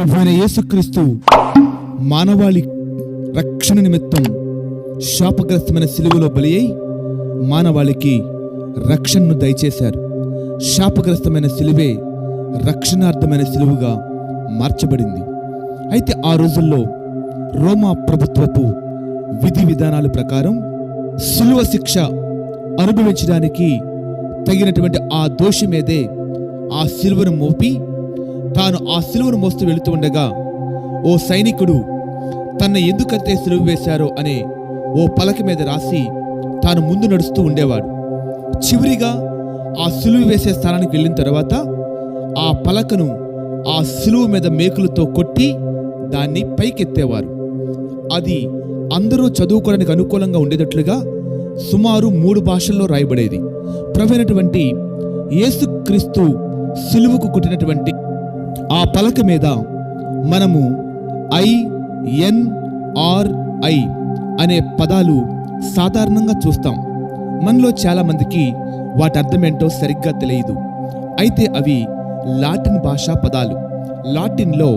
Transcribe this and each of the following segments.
ప్రభువైన యేసుక్రీస్తు మానవాళి రక్షణ నిమిత్తం శాపగ్రస్తమైన సిలువలో బలి అయి మానవాళికి రక్షణను దయచేశారు. శాపగ్రస్తమైన సిలువే రక్షణార్థమైన సిలువగా మార్చబడింది. అయితే ఆ రోజుల్లో రోమా ప్రభుత్వపు విధి విధానాల ప్రకారం సిలువ శిక్ష అనుభవించడానికి తగినటువంటి ఆ దోషి మీదే ఆ సిలువను మోపి తాను ఆ సిలువను మోస్తూ వెళుతూ ఉండగా ఓ సైనికుడు తన ఎందుకంటే సిలువ వేశారో అనే ఓ పలక మీద రాసి తాను ముందు నడుస్తూ ఉండేవాడు. చివరిగా ఆ సిలువ వేసే స్థానానికి వెళ్ళిన తర్వాత ఆ పలకను ఆ సిలువ మీద మేకులతో కొట్టి దాన్ని పైకెత్తేవారు. అది అందరూ చదువుకోవడానికి అనుకూలంగా ఉండేటట్లుగా సుమారు 3 భాషల్లో రాయబడేది. ప్రభువైనటువంటి యేసుక్రీస్తు సిలువకు కొట్టినటువంటి ఆ పలక మీద మనము INRI అనే పదాలు సాధారణంగా చూస్తాం. మనలో చాలా మందికి వాటి అర్థమేంటో సరిగ్గా తెలియదు. అయితే అవి లాటిన్ భాషా పదాలు. లాటిన్లో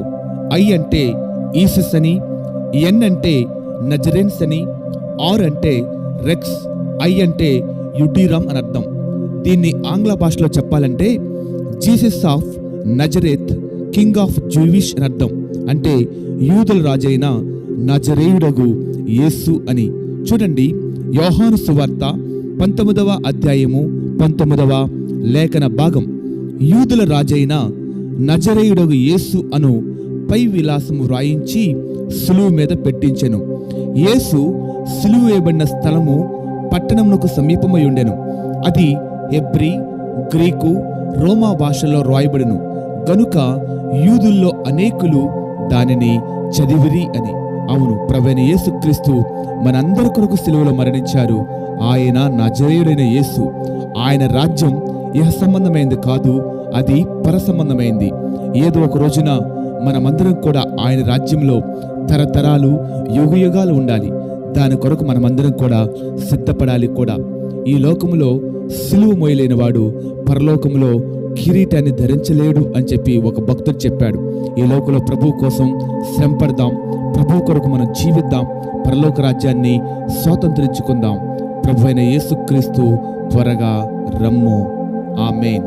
I అంటే ఈసస్ అని, N అంటే నజరేన్స్ అని, R అంటే రెక్స్, I అంటే యుడిరామ్ అని అర్థం. దీన్ని ఆంగ్ల భాషలో చెప్పాలంటే Jesus of Nazareth, king of Jewish అని అర్థం. అంటే యూదుల రాజైన నజరేయుడగు యేసు అని. చూడండి, యోహాను సువార్త 19వ అధ్యాయము 19వ లేఖన భాగం. యూదుల రాజైన నజరేయుడగు యేసు అను పై విలాసము వ్రాయించి సిలువ మీద పెట్టించెను. యేసు సిలువ వేయబడిన స్థలము పట్టణమునకు సమీపమై ఉండెను. అది హెబ్రీ, గ్రీకు, రోమా భాషలో రాయబడిను గనుక యూదుల్లో అనేకులు దానిని చదివిరి అని. అవును, ప్రభువైన యేసుక్రీస్తు మనందరి కొరకు సిలువలో మరణించారు. ఆయన నజరేయుడైన యేసు. ఆయన రాజ్యం ఇహ సంబంధమైంది కాదు, అది పర సంబంధమైంది. ఏదో ఒక రోజున మనమందరం కూడా ఆయన రాజ్యంలో తరతరాలు యుగయుగాలు ఉండాలి. దాని కొరకు మనమందరం కూడా సిద్ధపడాలి కూడా. ఈ లోకములో సిలువ మోయలేని వాడు పరలోకములో కిరీటాన్ని ధరించలేడు అని చెప్పి ఒక భక్తుడు చెప్పాడు. ఈ లోకంలో ప్రభువు కోసం శ్రమపడదాం, ప్రభువు కొరకు మనం జీవిద్దాం, పరలోక రాజ్యాన్ని స్వాతంత్రించుకుందాం. ప్రభువైన యేసుక్రీస్తు త్వరగా రమ్ము. ఆమేన్.